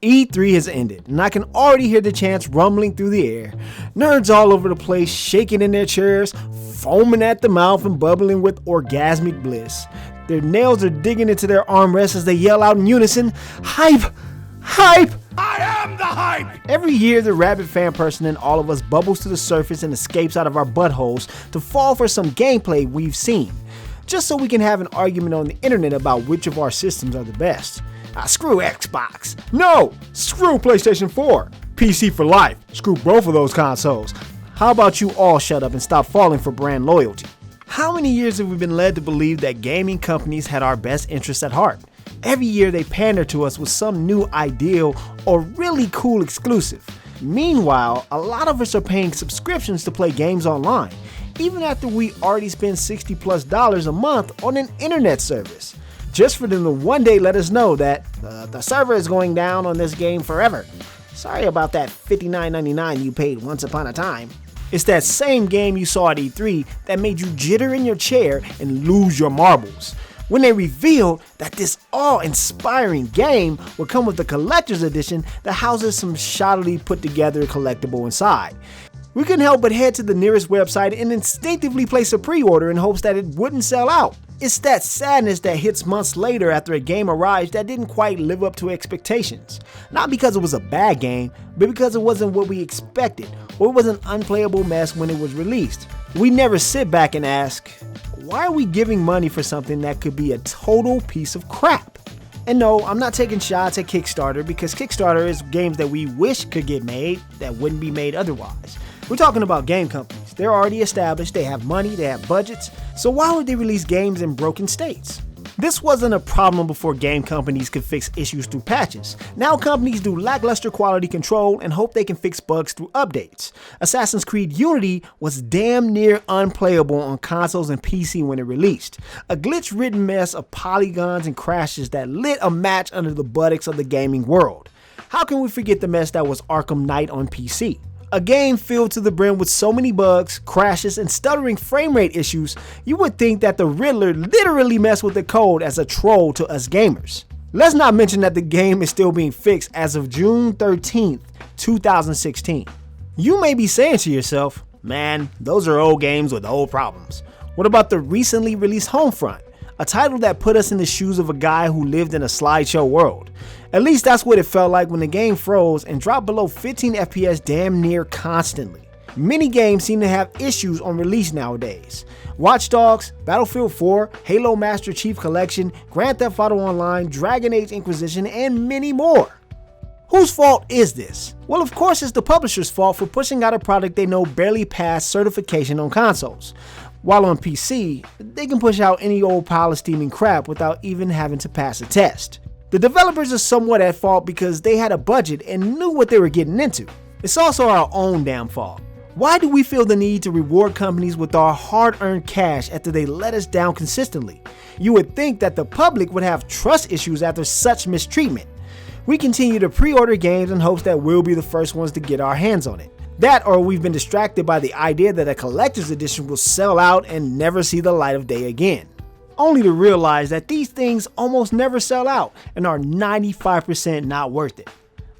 E3 has ended, and I can already hear the chants rumbling through the air. Nerds all over the place, shaking in their chairs, foaming at the mouth and bubbling with orgasmic bliss. Their nails are digging into their armrests as they yell out in unison, "Hype! Hype! I am the hype!" Every year, the rabid fan person in all of us bubbles to the surface and escapes out of our buttholes to fall for some gameplay we've seen, just so we can have an argument on the internet about which of our systems are the best. Screw Xbox. No, screw PlayStation 4. PC for life. Screw both of those consoles. How about you all shut up and stop falling for brand loyalty? How many years have we been led to believe that gaming companies had our best interests at heart? Every year they pander to us with some new ideal or really cool exclusive. Meanwhile, a lot of us are paying subscriptions to play games online, even after we already spend $60+ a month on an internet service, just for them to one day let us know that the server is going down on this game forever. Sorry about that $59.99 you paid once upon a time. It's that same game you saw at E3 that made you jitter in your chair and lose your marbles, when they revealed that this awe-inspiring game would come with a collector's edition that houses some shoddily put together collectible inside. We couldn't help but head to the nearest website and instinctively place a pre-order in hopes that it wouldn't sell out. It's that sadness that hits months later after a game arrives that didn't quite live up to expectations. Not because it was a bad game, but because it wasn't what we expected, or it was an unplayable mess when it was released. We never sit back and ask, why are we giving money for something that could be a total piece of crap? And no, I'm not taking shots at Kickstarter, because Kickstarter is games that we wish could get made that wouldn't be made otherwise. We're talking about game companies. They're already established, they have money, they have budgets, so why would they release games in broken states? This wasn't a problem before game companies could fix issues through patches. Now companies do lackluster quality control and hope they can fix bugs through updates. Assassin's Creed Unity was damn near unplayable on consoles and PC when it released. A glitch-ridden mess of polygons and crashes that lit a match under the buttocks of the gaming world. How can we forget the mess that was Arkham Knight on PC? A game filled to the brim with so many bugs, crashes, and stuttering frame rate issues, you would think that the Riddler literally messed with the code as a troll to us gamers. Let's not mention that the game is still being fixed as of June 13th, 2016. You may be saying to yourself, man, those are old games with old problems. What about the recently released Homefront? A title that put us in the shoes of a guy who lived in a slideshow world. At least that's what it felt like when the game froze and dropped below 15 FPS damn near constantly. Many games seem to have issues on release nowadays. Watch Dogs, Battlefield 4, Halo Master Chief Collection, Grand Theft Auto Online, Dragon Age Inquisition, and many more. Whose fault is this? Well, of course it's the publisher's fault for pushing out a product they know barely passed certification on consoles. While on PC, they can push out any old pile of steaming crap without even having to pass a test. The developers are somewhat at fault because they had a budget and knew what they were getting into. It's also our own damn fault. Why do we feel the need to reward companies with our hard-earned cash after they let us down consistently? You would think that the public would have trust issues after such mistreatment. We continue to pre-order games in hopes that we'll be the first ones to get our hands on it. That, or we've been distracted by the idea that a collector's edition will sell out and never see the light of day again. Only to realize that these things almost never sell out and are 95% not worth it.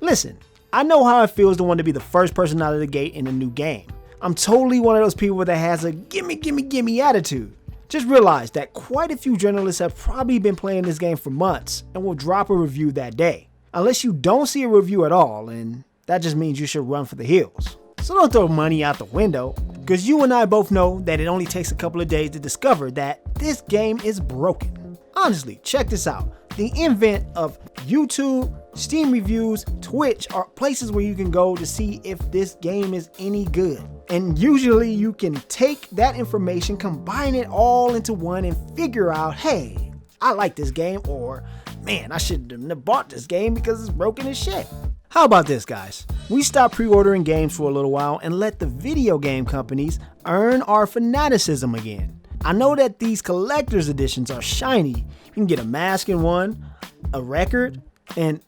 Listen, I know how it feels to want to be the first person out of the gate in a new game. I'm totally one of those people that has a gimme gimme gimme attitude. Just realize that quite a few journalists have probably been playing this game for months and will drop a review that day. Unless you don't see a review at all, and that just means you should run for the hills. So don't throw money out the window, because you and I both know that it only takes a couple of days to discover that this game is broken. Honestly, check this out. The invent of YouTube, Steam reviews, Twitch are places where you can go to see if this game is any good. And usually you can take that information, combine it all into one and figure out, hey, I like this game, or man, I shouldn't have bought this game because it's broken as shit. How about this, guys? We stop pre-ordering games for a little while and let the video game companies earn our fanaticism again. I know that these collector's editions are shiny. You can get a mask in one, a record, and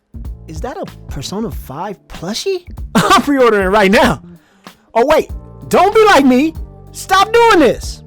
is that a Persona 5 plushie? I'm pre-ordering right now. Oh wait, don't be like me. Stop doing this.